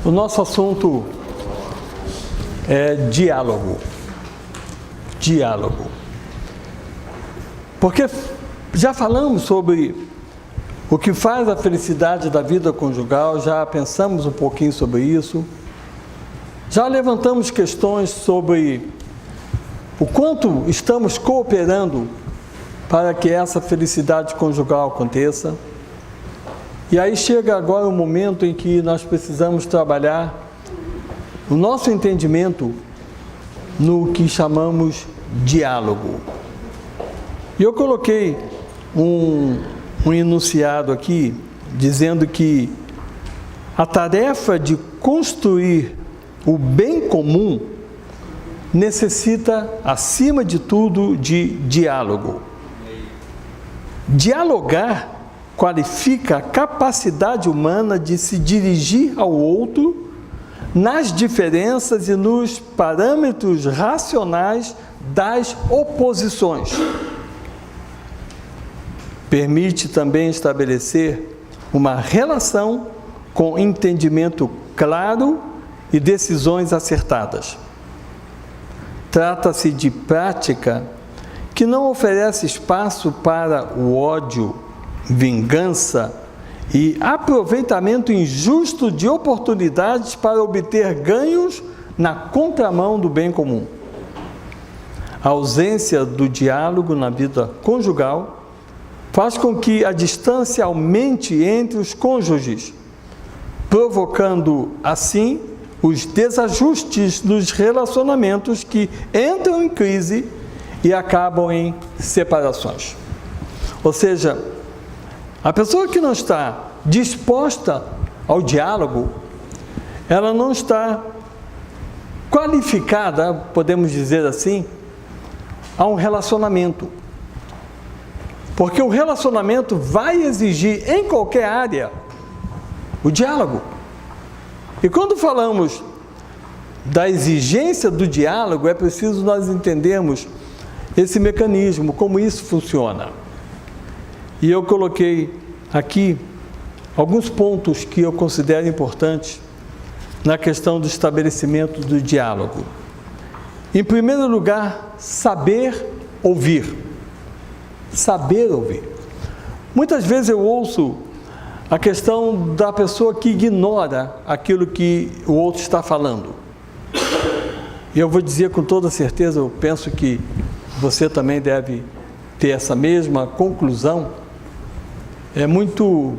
O nosso assunto é diálogo. Diálogo. Porque já falamos sobre o que faz a felicidade da vida conjugal, já pensamos um pouquinho sobre isso, já levantamos questões sobre o quanto estamos cooperando para que essa felicidade conjugal aconteça. E aí chega agora o momento em que nós precisamos trabalhar o nosso entendimento no que chamamos diálogo. E eu coloquei um enunciado aqui, dizendo que a tarefa de construir o bem comum necessita, acima de tudo, de diálogo. Dialogar qualifica a capacidade humana de se dirigir ao outro nas diferenças e nos parâmetros racionais das oposições. Permite também estabelecer uma relação com entendimento claro e decisões acertadas. Trata-se de prática que não oferece espaço para o ódio, vingança e aproveitamento injusto de oportunidades para obter ganhos na contramão do bem comum. A ausência do diálogo na vida conjugal faz com que a distância aumente entre os cônjuges, provocando assim os desajustes dos relacionamentos que entram em crise e acabam em separações. Ou seja, a pessoa que não está disposta ao diálogo, ela não está qualificada, podemos dizer assim, a um relacionamento. Porque o relacionamento vai exigir, em qualquer área, o diálogo. E quando falamos da exigência do diálogo, é preciso nós entendermos esse mecanismo, como isso funciona. E eu coloquei aqui alguns pontos que eu considero importantes na questão do estabelecimento do diálogo. Em primeiro lugar, saber ouvir. Saber ouvir. Muitas vezes eu ouço a questão da pessoa que ignora aquilo que o outro está falando. E eu vou dizer com toda certeza, eu penso que você também deve ter essa mesma conclusão. É muito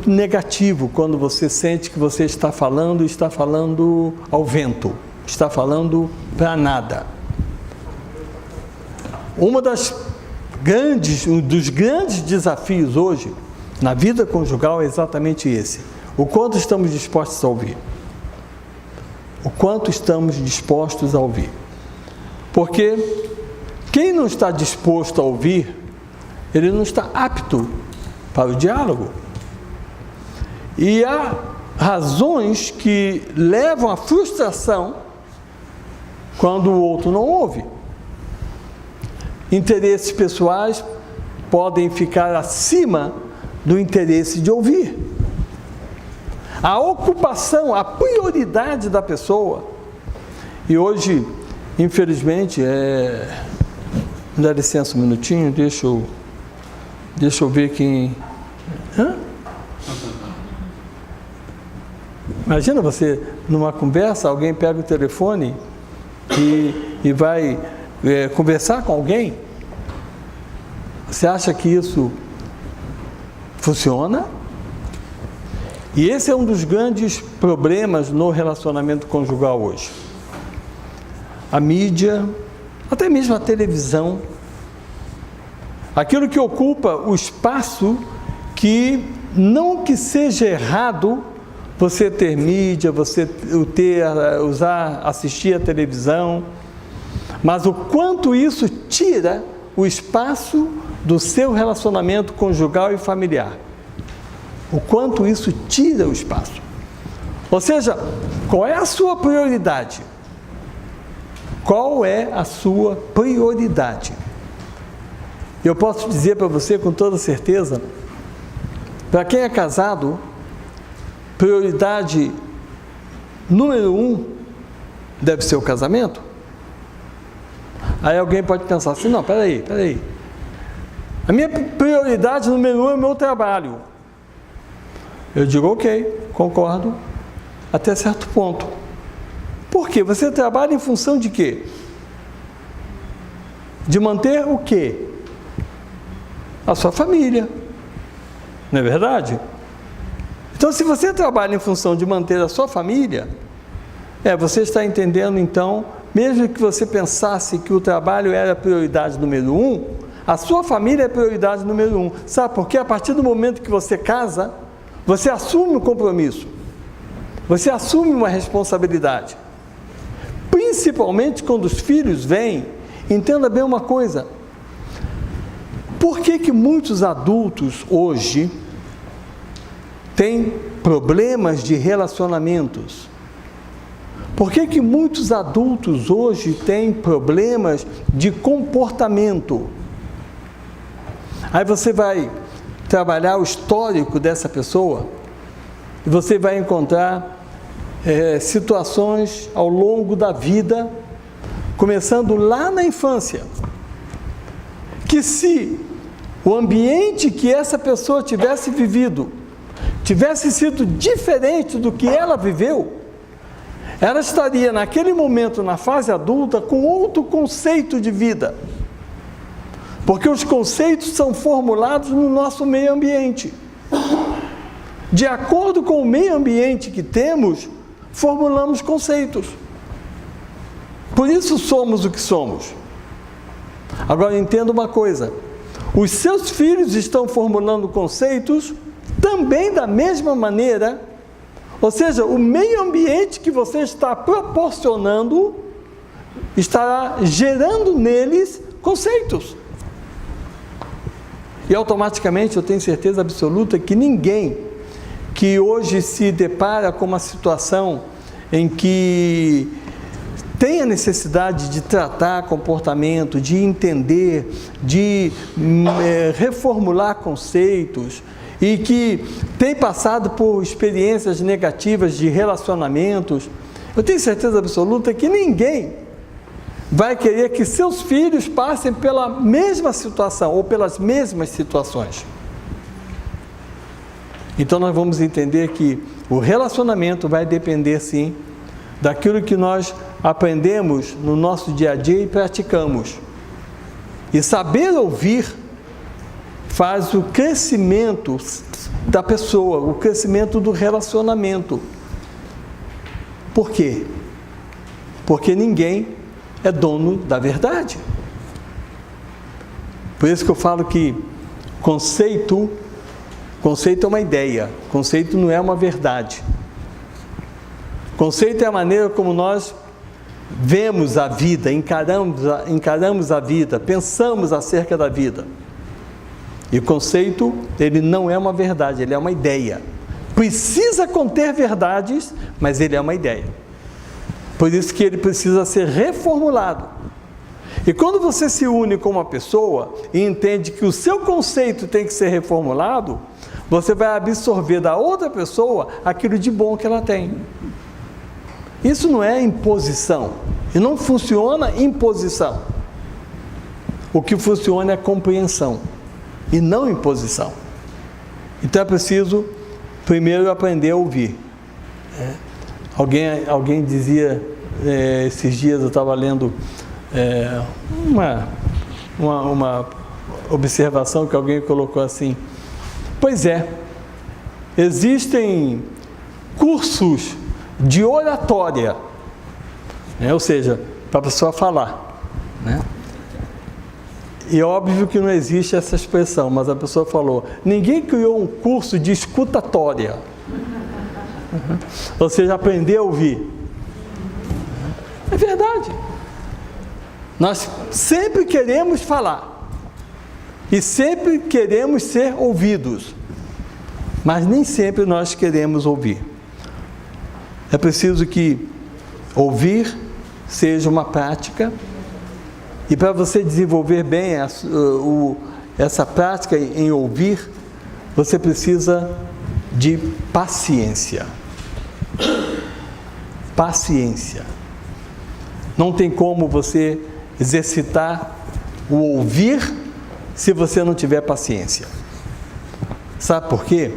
negativo quando você sente que você está falando ao vento, está falando para nada. Um dos grandes desafios hoje na vida conjugal é exatamente esse: o quanto estamos dispostos a ouvir. O quanto estamos dispostos a ouvir. Porque quem não está disposto a ouvir, ele não está apto para o diálogo. E há razões que levam à frustração quando o outro não ouve. Interesses pessoais podem ficar acima do interesse de ouvir. A ocupação, a prioridade da pessoa. E hoje, infelizmente, me dá licença um minutinho, deixa eu ver quem... Imagina você, numa conversa, alguém pega o telefone e vai conversar com alguém. Você acha que isso funciona? E esse é um dos grandes problemas no relacionamento conjugal hoje. A mídia, até mesmo a televisão, aquilo que ocupa o espaço que, não que seja errado você ter mídia, você assistir a televisão, mas o quanto isso tira o espaço do seu relacionamento conjugal e familiar. O quanto isso tira o espaço. Ou seja, qual é a sua prioridade? Qual é a sua prioridade? Eu posso dizer para você com toda certeza, para quem é casado, prioridade número 1 deve ser o casamento? Aí alguém pode pensar assim, não, peraí. A minha prioridade número 1 é o meu trabalho. Eu digo, ok, concordo, até certo ponto. Por quê? Você trabalha em função de quê? De manter o quê? A sua família. Não é verdade? Então, se você trabalha em função de manter a sua família, você está entendendo, então, mesmo que você pensasse que o trabalho era a prioridade número 1, a sua família é a prioridade número 1. Sabe por quê? A partir do momento que você casa, você assume um compromisso. Você assume uma responsabilidade. Principalmente quando os filhos vêm, entenda bem uma coisa. Por que muitos adultos hoje têm problemas de relacionamentos? Por que muitos adultos hoje têm problemas de comportamento? Aí você vai trabalhar o histórico dessa pessoa e você vai encontrar situações ao longo da vida, começando lá na infância, que se o ambiente que essa pessoa tivesse vivido tivesse sido diferente do que ela viveu, ela estaria naquele momento, na fase adulta, com outro conceito de vida. Porque os conceitos são formulados no nosso meio ambiente. De acordo com o meio ambiente que temos, formulamos conceitos. Por isso somos o que somos. Agora entenda uma coisa: os seus filhos estão formulando conceitos também da mesma maneira, ou seja, o meio ambiente que você está proporcionando estará gerando neles conceitos. E automaticamente eu tenho certeza absoluta que ninguém que hoje se depara com uma situação em que tem a necessidade de tratar comportamento, de entender, de reformular conceitos, e que tem passado por experiências negativas de relacionamentos, eu tenho certeza absoluta que ninguém vai querer que seus filhos passem pela mesma situação ou pelas mesmas situações. Então nós vamos entender que o relacionamento vai depender sim daquilo que nós aprendemos no nosso dia a dia e praticamos. E saber ouvir faz o crescimento da pessoa, o crescimento do relacionamento. Por quê? Porque ninguém é dono da verdade. Por isso que eu falo que conceito é uma ideia, conceito não é uma verdade. Conceito é a maneira como nós vemos a vida, encaramos a vida, pensamos acerca da vida. E o conceito, ele não é uma verdade, ele é uma ideia. Precisa conter verdades, mas ele é uma ideia. Por isso que ele precisa ser reformulado. E quando você se une com uma pessoa e entende que o seu conceito tem que ser reformulado, você vai absorver da outra pessoa aquilo de bom que ela tem. Isso não é imposição. E não funciona imposição. O que funciona é compreensão e não imposição. Então é preciso primeiro aprender a ouvir. Alguém dizia, esses dias eu estava lendo uma observação que alguém colocou assim: pois é, existem cursos de oratória, ou seja, para a pessoa falar, né? E é óbvio que não existe essa expressão, mas a pessoa falou: ninguém criou um curso de escutatória. Ou seja, aprender a ouvir. É verdade. Nós sempre queremos falar e sempre queremos ser ouvidos, mas nem sempre nós queremos ouvir. É preciso que ouvir seja uma prática, e para você desenvolver bem essa prática em ouvir, você precisa de paciência. paciência. Não tem como você exercitar o ouvir se você não tiver paciência. Sabe por quê?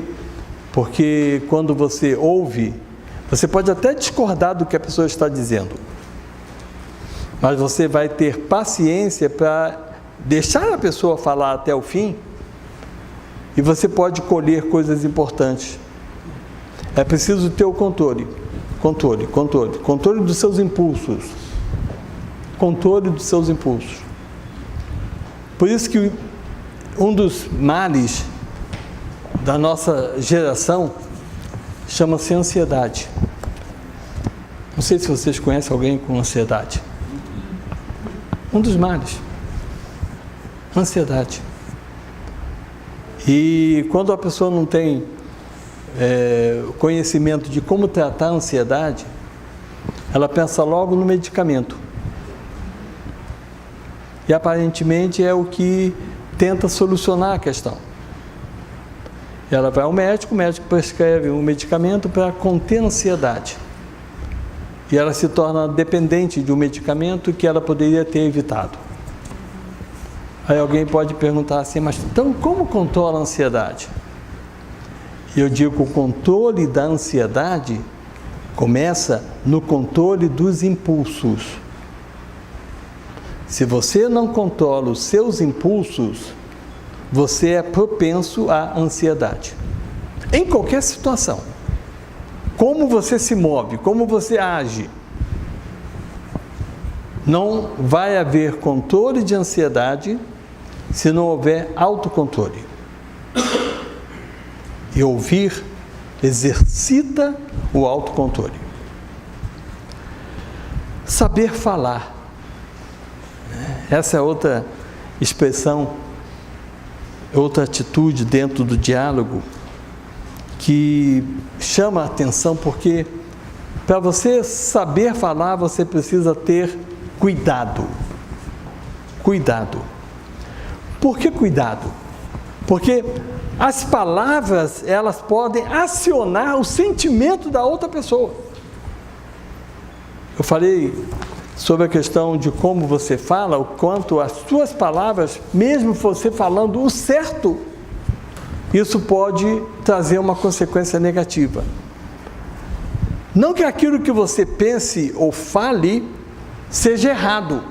Porque quando você ouve, você pode até discordar do que a pessoa está dizendo, mas você vai ter paciência para deixar a pessoa falar até o fim, e você pode colher coisas importantes. É preciso ter o controle dos seus impulsos. Controle dos seus impulsos. Por isso que um dos males da nossa geração chama-se ansiedade. Não sei se vocês conhecem alguém com ansiedade. Um dos males. Ansiedade. E quando a pessoa não tem conhecimento de como tratar a ansiedade, ela pensa logo no medicamento. E aparentemente é o que tenta solucionar a questão. Ela vai ao médico, o médico prescreve um medicamento para conter a ansiedade. E ela se torna dependente de um medicamento que ela poderia ter evitado. Aí alguém pode perguntar assim, mas então como controla a ansiedade? E eu digo que o controle da ansiedade começa no controle dos impulsos. Se você não controla os seus impulsos, você é propenso à ansiedade. Em qualquer situação. Como você se move, como você age. Não vai haver controle de ansiedade se não houver autocontrole. E ouvir exercita o autocontrole. Saber falar. Essa é outra expressão, outra atitude dentro do diálogo que chama a atenção, porque para você saber falar, você precisa ter cuidado. Cuidado. Por que cuidado? Porque as palavras, elas podem acionar o sentimento da outra pessoa. Eu falei sobre a questão de como você fala, o quanto as suas palavras, mesmo você falando o certo, isso pode trazer uma consequência negativa. Não que aquilo que você pense ou fale seja errado,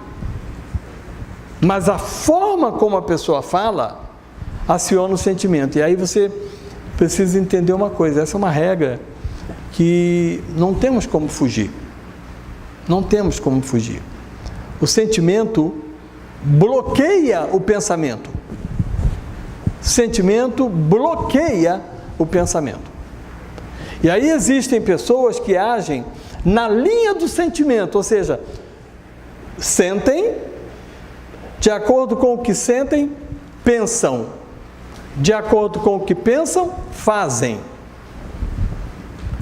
mas a forma como a pessoa fala aciona o sentimento. E aí você precisa entender uma coisa, essa é uma regra que não temos como fugir. Não temos como fugir. O sentimento bloqueia o pensamento. O sentimento bloqueia o pensamento. E aí existem pessoas que agem na linha do sentimento, ou seja, sentem, de acordo com o que sentem, pensam. De acordo com o que pensam, fazem.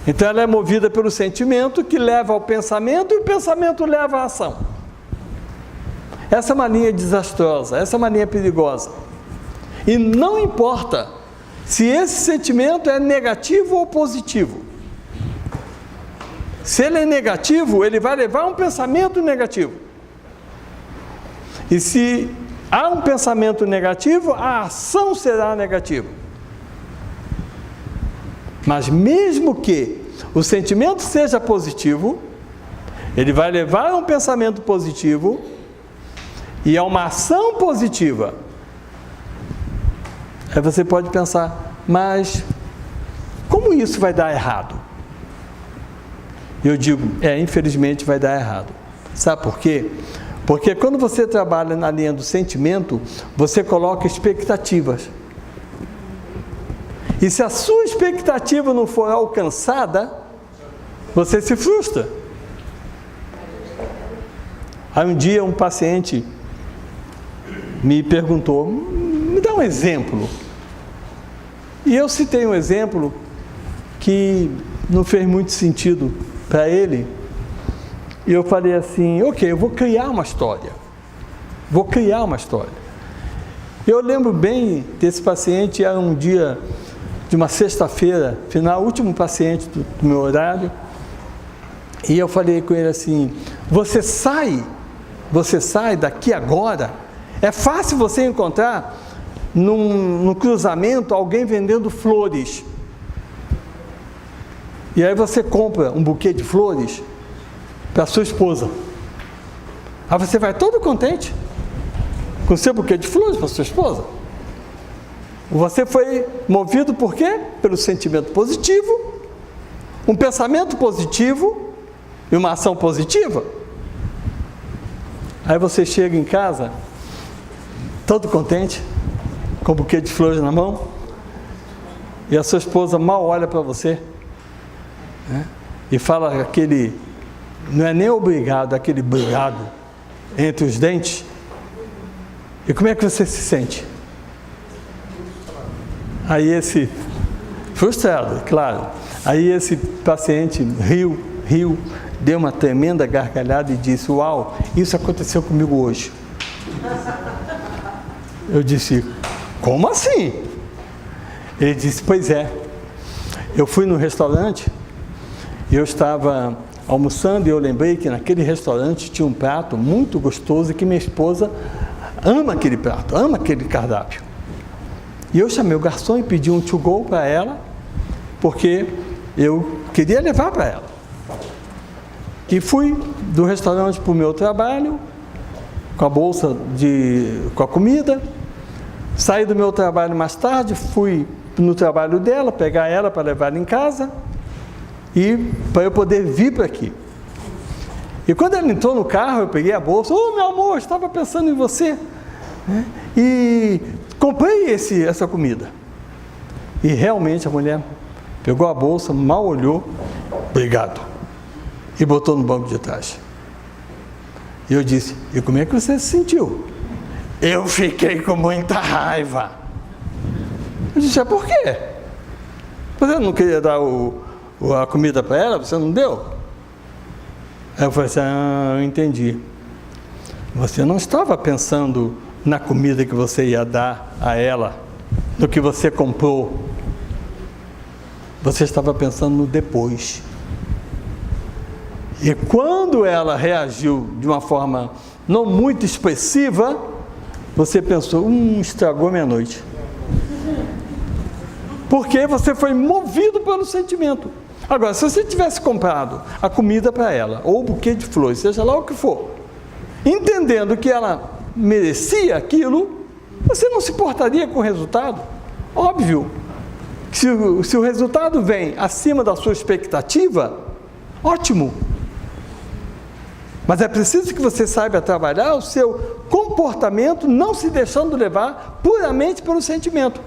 Então ela é movida pelo sentimento que leva ao pensamento e o pensamento leva à ação. Essa é uma linha desastrosa, essa é uma linha perigosa. E não importa se esse sentimento é negativo ou positivo. Se ele é negativo, ele vai levar a um pensamento negativo. E se há um pensamento negativo, a ação será negativa. Mas mesmo que o sentimento seja positivo, ele vai levar a um pensamento positivo e a uma ação positiva. Aí você pode pensar, mas como isso vai dar errado? Eu digo, infelizmente vai dar errado. Sabe por quê? Porque quando você trabalha na linha do sentimento, você coloca expectativas. E se a sua expectativa não for alcançada, você se frustra. Aí um dia um paciente me perguntou, me dá um exemplo. E eu citei um exemplo que não fez muito sentido para ele. E eu falei assim, ok, eu vou criar uma história. Eu lembro bem desse paciente, era um dia de uma sexta-feira, final, último paciente do meu horário. E eu falei com ele assim: você sai daqui agora. É fácil você encontrar num cruzamento alguém vendendo flores. E aí você compra um buquê de flores para sua esposa. Aí você vai todo contente com o seu buquê de flores para sua esposa. Você foi movido por quê? Pelo sentimento positivo, um pensamento positivo e uma ação positiva. Aí você chega em casa, todo contente, com o buquê de flores na mão, e a sua esposa mal olha para você, né? E fala aquele, não é nem obrigado, aquele obrigado entre os dentes. E como é que você se sente? Aí esse, frustrado, claro, aí esse paciente riu, deu uma tremenda gargalhada e disse: uau, isso aconteceu comigo hoje. Eu disse: como assim? Ele disse: pois é, eu fui no restaurante e eu estava almoçando e eu lembrei que naquele restaurante tinha um prato muito gostoso e que minha esposa ama aquele prato, ama aquele cardápio. E eu chamei o garçom e pedi um to-go para ela, porque eu queria levar para ela. E fui do restaurante para o meu trabalho, com a bolsa com a comida. Saí do meu trabalho mais tarde, fui no trabalho dela, pegar ela para levar ela em casa, e para eu poder vir para aqui. E quando ela entrou no carro, eu peguei a bolsa: oh, meu amor, estava pensando em você, né? E comprei essa comida. E realmente a mulher pegou a bolsa, mal olhou, obrigado, e botou no banco de trás. E eu disse: e como é que você se sentiu? Eu fiquei com muita raiva. Eu disse: por quê? Você não queria dar a comida para ela? Você não deu? Aí eu falei assim: eu entendi. Você não estava pensando na comida que você ia dar a ela, no que você comprou. Você estava pensando no depois. E quando ela reagiu de uma forma não muito expressiva, você pensou: estragou minha noite. Porque você foi movido pelo sentimento. Agora, se você tivesse comprado a comida para ela, ou o buquê de flores, seja lá o que for, entendendo que ela merecia aquilo, você não se importaria com o resultado. Óbvio, se o resultado vem acima da sua expectativa, ótimo. Mas é preciso que você saiba trabalhar o seu comportamento, não se deixando levar puramente pelo sentimento.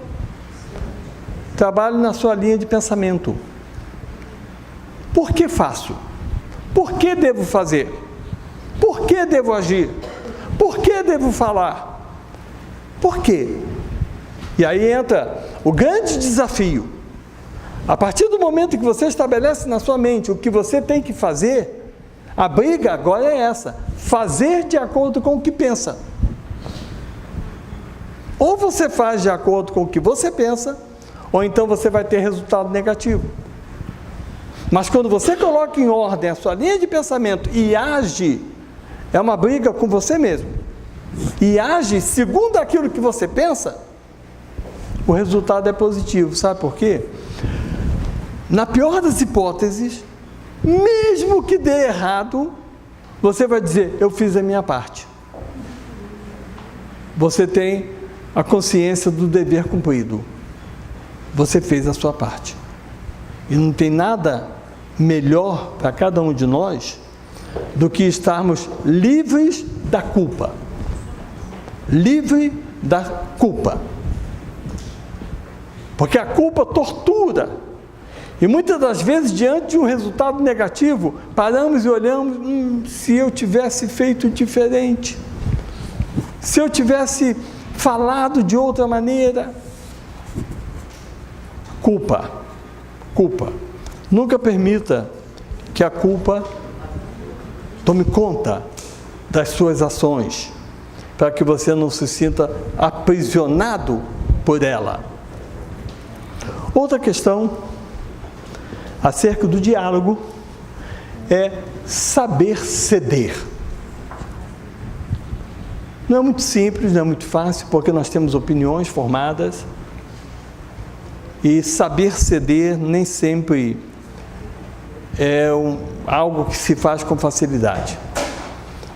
Trabalhe na sua linha de pensamento. Por que faço? Por que devo fazer? Por que devo agir? Por que devo falar? Por quê? E aí entra o grande desafio. A partir do momento que você estabelece na sua mente o que você tem que fazer, a briga agora é essa: fazer de acordo com o que pensa. Ou você faz de acordo com o que você pensa, ou então você vai ter resultado negativo. Mas quando você coloca em ordem a sua linha de pensamento e age, é uma briga com você mesmo, e age segundo aquilo que você pensa, o resultado é positivo. Sabe por quê? Na pior das hipóteses, mesmo que dê errado, você vai dizer: eu fiz a minha parte. Você tem a consciência do dever cumprido. Você fez a sua parte. E não tem nada melhor para cada um de nós do que estarmos livres da culpa. Livre da culpa. Porque a culpa tortura. E muitas das vezes, diante de um resultado negativo, paramos e olhamos: se eu tivesse feito diferente, se eu tivesse falado de outra maneira. Culpa. Nunca permita que a culpa tome conta das suas ações, para que você não se sinta aprisionado por ela. Outra questão acerca do diálogo é saber ceder. Não é muito simples, não é muito fácil, porque nós temos opiniões formadas e saber ceder nem sempre é algo que se faz com facilidade.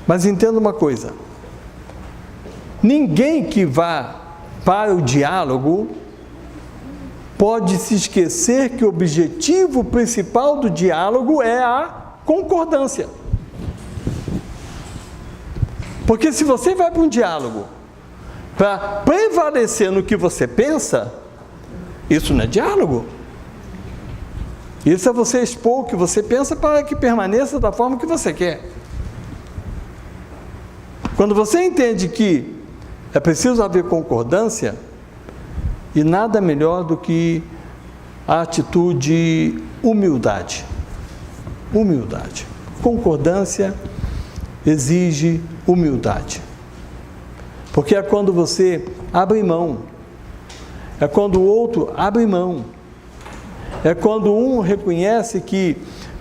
Mas entenda uma coisa: ninguém que vá para o diálogo pode se esquecer que o objetivo principal do diálogo é a concordância. Porque se você vai para um diálogo para prevalecer no que você pensa, isso não é diálogo. Isso é você expor o que você pensa para que permaneça da forma que você quer. Quando você entende que é preciso haver concordância, e nada melhor do que a atitude humildade. Humildade. Concordância exige humildade. Porque é quando você abre mão, é quando o outro abre mão, é quando um reconhece que,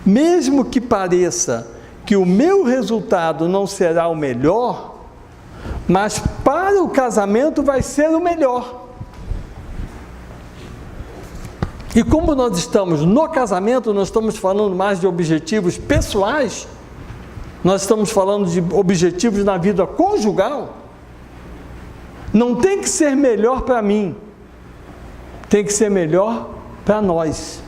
mesmo que pareça que o meu resultado não será o melhor, mas para o casamento vai ser o melhor. E como nós estamos no casamento, nós estamos falando mais de objetivos pessoais, nós estamos falando de objetivos na vida conjugal, não tem que ser melhor para mim, tem que ser melhor para nós.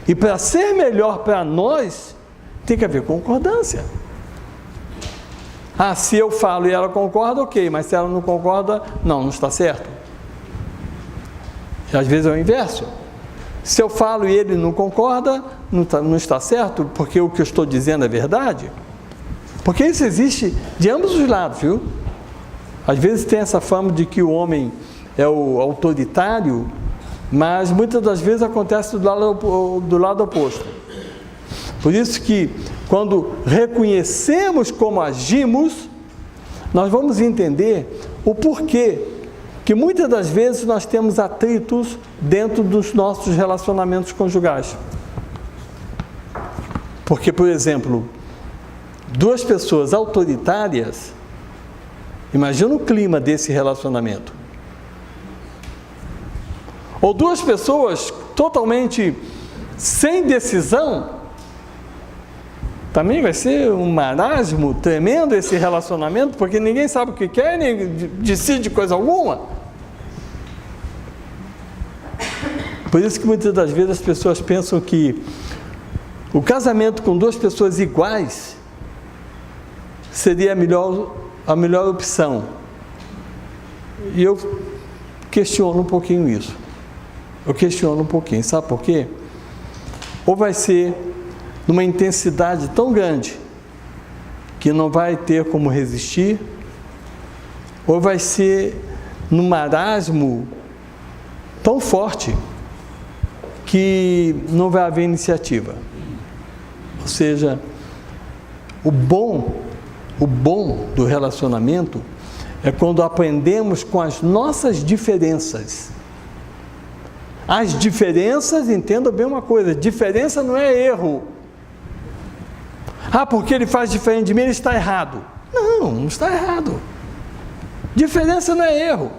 E para ser melhor para nós, tem que haver concordância. Ah, se eu falo e ela concorda, ok, mas se ela não concorda, não está certo. E às vezes é o inverso. Se eu falo e ele não concorda, não está certo, porque o que eu estou dizendo é verdade. Porque isso existe de ambos os lados, viu? Às vezes tem essa fama de que o homem é o autoritário, mas muitas das vezes acontece do lado oposto. Por isso que, quando reconhecemos como agimos, nós vamos entender o porquê que muitas das vezes nós temos atritos dentro dos nossos relacionamentos conjugais. Porque, por exemplo, duas pessoas autoritárias, imagina o clima desse relacionamento. Ou duas pessoas totalmente sem decisão, também vai ser um marasmo tremendo esse relacionamento, porque ninguém sabe o que quer, nem decide coisa alguma. Por isso que muitas das vezes as pessoas pensam que o casamento com duas pessoas iguais seria a melhor opção. E eu questiono um pouquinho isso. Eu questiono um pouquinho, sabe por quê? Ou vai ser numa intensidade tão grande que não vai ter como resistir, ou vai ser num marasmo tão forte que não vai haver iniciativa. Ou seja, o bom do relacionamento é quando aprendemos com as nossas diferenças. As diferenças, entenda bem uma coisa, diferença não é erro. Ah, porque ele faz diferente de mim, ele está errado. Não está errado. Diferença não é erro.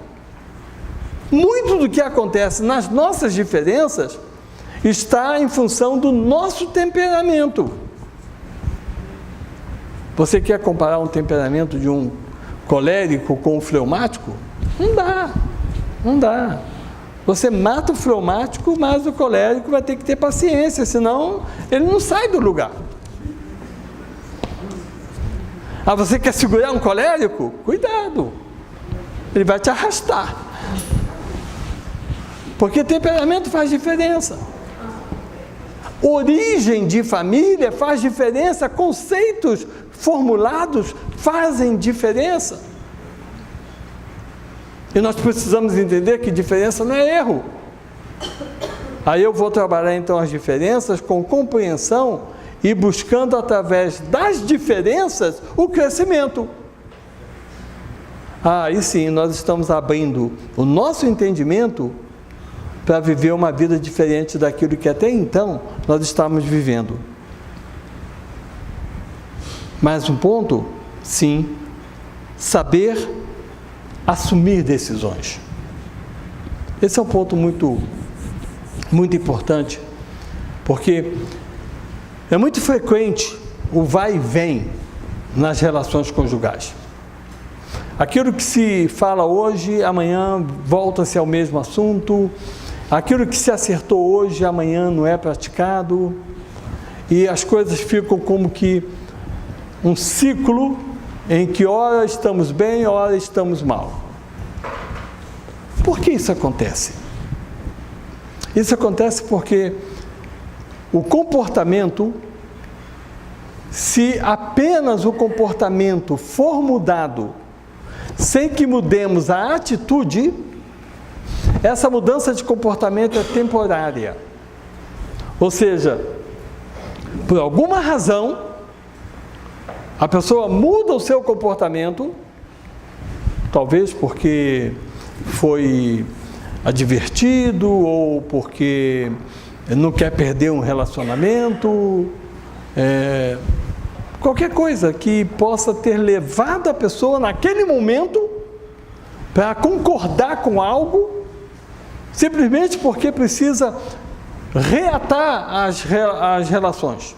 Muito do que acontece nas nossas diferenças está em função do nosso temperamento. Você quer comparar um temperamento de um colérico com um fleumático? Não dá. Você mata o fleumático, mas o colérico vai ter que ter paciência, senão ele não sai do lugar. Ah, você quer segurar um colérico? Cuidado, ele vai te arrastar. Porque temperamento faz diferença. Origem de família faz diferença, conceitos formulados fazem diferença. E nós precisamos entender que diferença não é erro. Aí eu vou trabalhar então as diferenças com compreensão e buscando através das diferenças o crescimento. Aí sim, nós estamos abrindo o nosso entendimento para viver uma vida diferente daquilo que até então nós estávamos vivendo. Mais um ponto, sim, saber assumir decisões. Esse é um ponto muito importante, porque é muito frequente o vai e vem nas relações conjugais. Aquilo que se fala hoje, amanhã volta-se ao mesmo assunto. Aquilo que se acertou hoje, amanhã não é praticado. E as coisas ficam como que um ciclo em que ora estamos bem, ora estamos mal. Por que isso acontece? Isso acontece porque o comportamento, se apenas o comportamento for mudado sem que mudemos a atitude, essa mudança de comportamento é temporária. Ou seja, por alguma razão, a pessoa muda o seu comportamento, talvez porque foi advertido ou porque não quer perder um relacionamento, qualquer coisa que possa ter levado a pessoa naquele momento para concordar com algo, simplesmente porque precisa reatar as relações.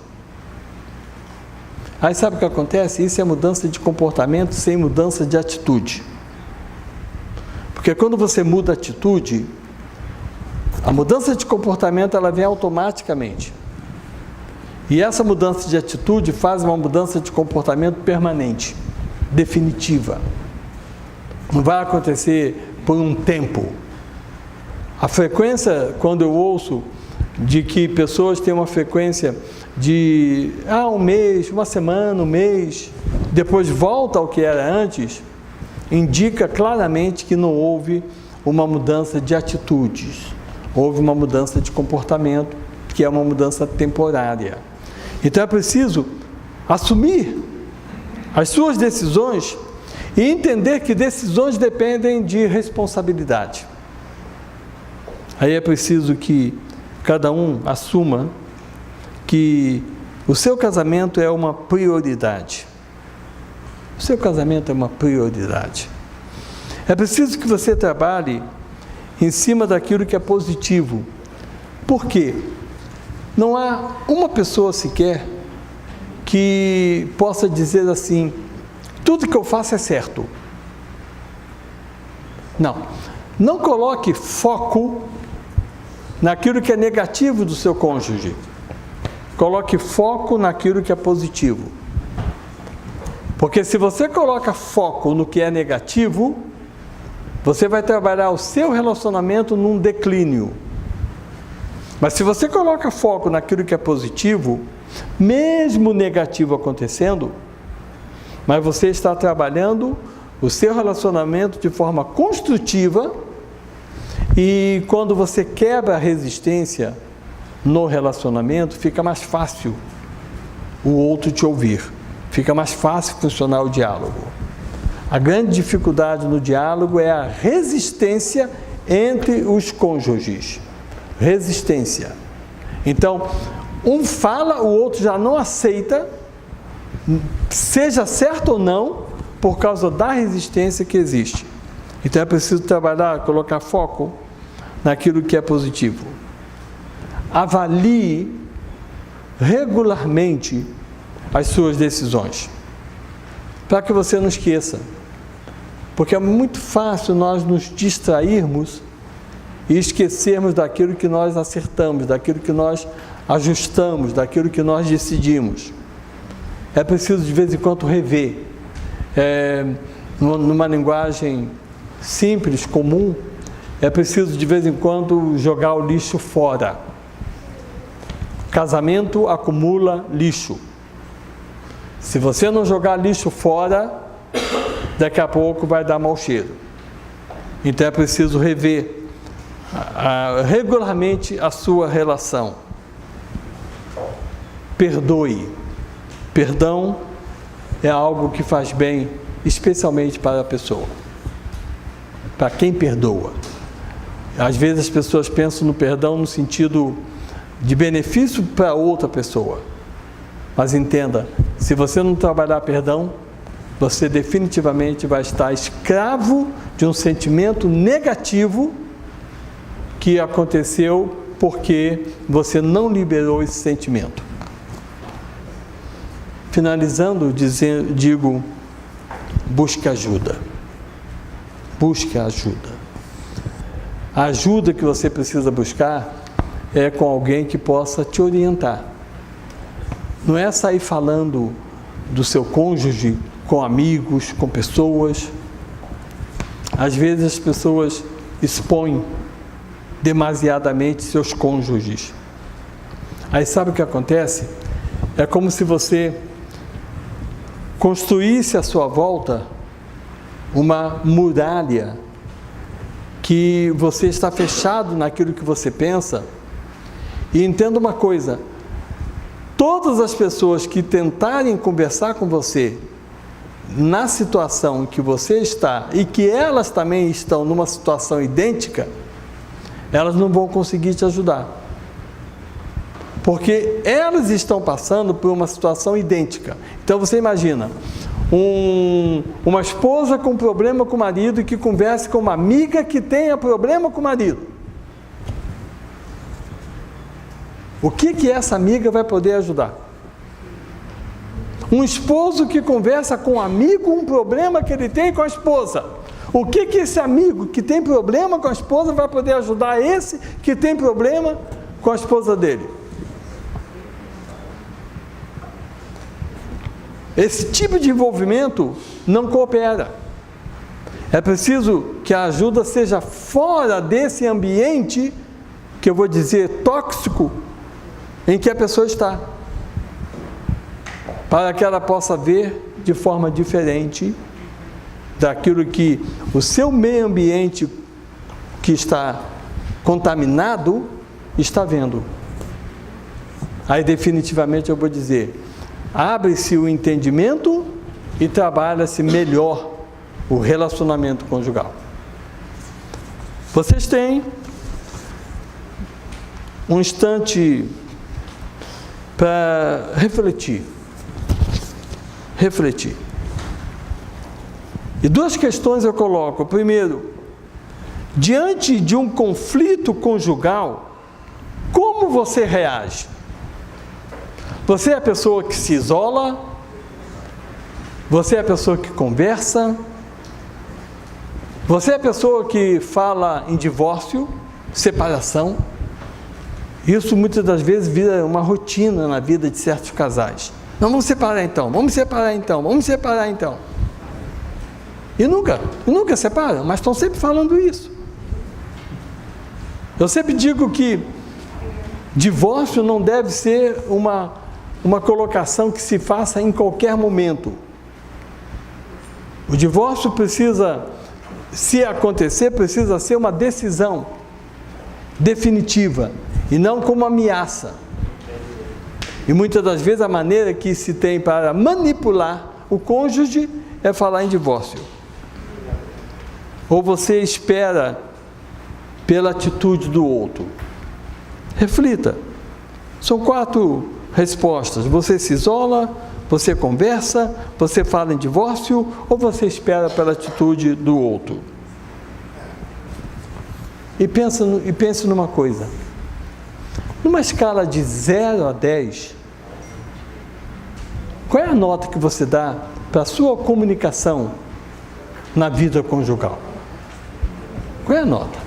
Aí sabe o que acontece? Isso é mudança de comportamento sem mudança de atitude. Porque quando você muda a atitude, a mudança de comportamento ela vem automaticamente. E essa mudança de atitude faz uma mudança de comportamento permanente, definitiva. Não vai acontecer por um tempo. A frequência, quando eu ouço de que pessoas têm uma frequência de um mês, uma semana, um mês, depois volta ao que era antes, indica claramente que não houve uma mudança de atitudes, houve uma mudança de comportamento, que é uma mudança temporária. Então é preciso assumir as suas decisões e entender que decisões dependem de responsabilidade. Aí é preciso que cada um assuma que o seu casamento é uma prioridade. O seu casamento é uma prioridade. É preciso que você trabalhe em cima daquilo que é positivo. Por quê? Não há uma pessoa sequer que possa dizer assim: tudo que eu faço é certo. Não coloque foco naquilo que é negativo do seu cônjuge. Coloque foco naquilo que é positivo. Porque se você coloca foco no que é negativo, você vai trabalhar o seu relacionamento num declínio. Mas se você coloca foco naquilo que é positivo, mesmo negativo acontecendo, mas você está trabalhando o seu relacionamento de forma construtiva, e quando você quebra a resistência no relacionamento, fica mais fácil o outro te ouvir, fica mais fácil funcionar o diálogo. A grande dificuldade no diálogo é a resistência entre os cônjuges. Resistência. Então, um fala, o outro já não aceita, seja certo ou não, por causa da resistência que existe. Então é preciso trabalhar, colocar foco naquilo que é positivo. Avalie regularmente as suas decisões, para que você não esqueça. Porque é muito fácil nós nos distrairmos e esquecermos daquilo que nós acertamos, daquilo que nós ajustamos, daquilo que nós decidimos. É preciso de vez em quando rever. Numa linguagem simples, comum, é preciso de vez em quando jogar o lixo fora. Casamento acumula lixo. Se você não jogar lixo fora, daqui a pouco vai dar mau cheiro. Então é preciso rever regularmente a sua relação. Perdoe. Perdão é algo que faz bem, especialmente para a pessoa, para quem perdoa. Às vezes as pessoas pensam no perdão no sentido de benefício para outra pessoa, mas entenda, Se você não trabalhar perdão, você definitivamente vai estar escravo de um sentimento negativo que aconteceu porque você não liberou esse sentimento. Finalizando, digo, busque ajuda. Busque ajuda. A ajuda que você precisa buscar é com alguém que possa te orientar. Não é sair falando do seu cônjuge com amigos, com pessoas. Às vezes as pessoas expõem demasiadamente seus cônjuges. Aí sabe o que acontece? É como se você construísse à sua volta uma muralha que você está fechado naquilo que você pensa. E entenda uma coisa, todas as pessoas que tentarem conversar com você na situação em que você está e que elas também estão numa situação idêntica, elas não vão conseguir te ajudar. Porque elas estão passando por uma situação idêntica. Então você imagina, uma esposa com problema com o marido e que converse com uma amiga que tenha problema com o marido. O que essa amiga vai poder ajudar? Um esposo que conversa com um amigo um problema que ele tem com a esposa. O que esse amigo que tem problema com a esposa vai poder ajudar esse que tem problema com a esposa dele? Esse tipo de envolvimento não coopera. É preciso que a ajuda seja fora desse ambiente, que eu vou dizer tóxico, em que a pessoa está, para que ela possa ver de forma diferente daquilo que o seu meio ambiente que está contaminado está vendo. Aí definitivamente eu vou dizer, abre-se o entendimento e trabalha-se melhor o relacionamento conjugal. Vocês têm um instante para refletir. E duas questões eu coloco. Primeiro, diante de um conflito conjugal, como você reage? Você é a pessoa que se isola? Você é a pessoa que conversa? Você é a pessoa que fala em divórcio, separação? Isso muitas das vezes vira uma rotina na vida de certos casais. Não, vamos separar então, vamos separar então. E nunca separam, mas estão sempre falando isso. Eu sempre digo que divórcio não deve ser uma colocação que se faça em qualquer momento. O divórcio precisa, se acontecer, precisa ser uma decisão definitiva e não como ameaça. E muitas das vezes a maneira que se tem para manipular o cônjuge é falar em divórcio. Ou você espera pela atitude do outro. Reflita. São 4 respostas. Você se isola, você conversa, você fala em divórcio ou você espera pela atitude do outro. E pense numa coisa. Numa escala de 0 a 10, qual é a nota que você dá para a sua comunicação na vida conjugal? Qual é a nota?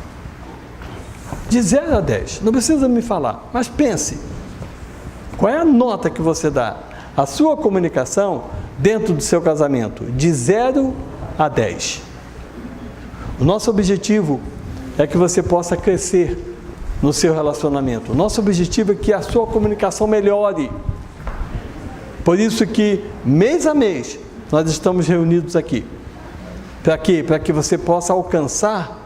De 0 a 10, não precisa me falar, mas pense. Qual é a nota que você dá à sua comunicação dentro do seu casamento? De 0 a 10. O nosso objetivo é que você possa crescer no seu relacionamento. O nosso objetivo é que a sua comunicação melhore. Por isso que, mês a mês, nós estamos reunidos aqui. Para quê? Para que você possa alcançar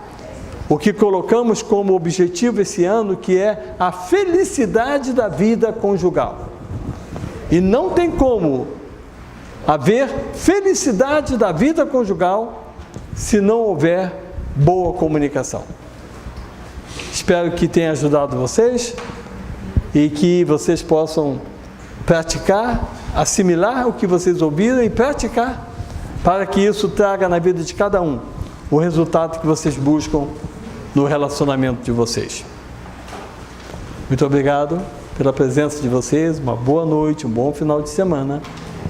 o que colocamos como objetivo esse ano, que é a felicidade da vida conjugal. E não tem como haver felicidade da vida conjugal se não houver boa comunicação. Espero que tenha ajudado vocês e que vocês possam praticar assimilar o que vocês ouviram e praticar, para que isso traga na vida de cada um o resultado que vocês buscam no relacionamento de vocês. Muito obrigado pela presença de vocês, uma boa noite, um bom final de semana,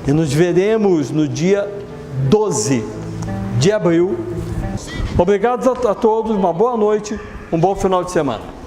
e nos veremos no dia 12 de abril. Obrigado a todos, uma boa noite, um bom final de semana.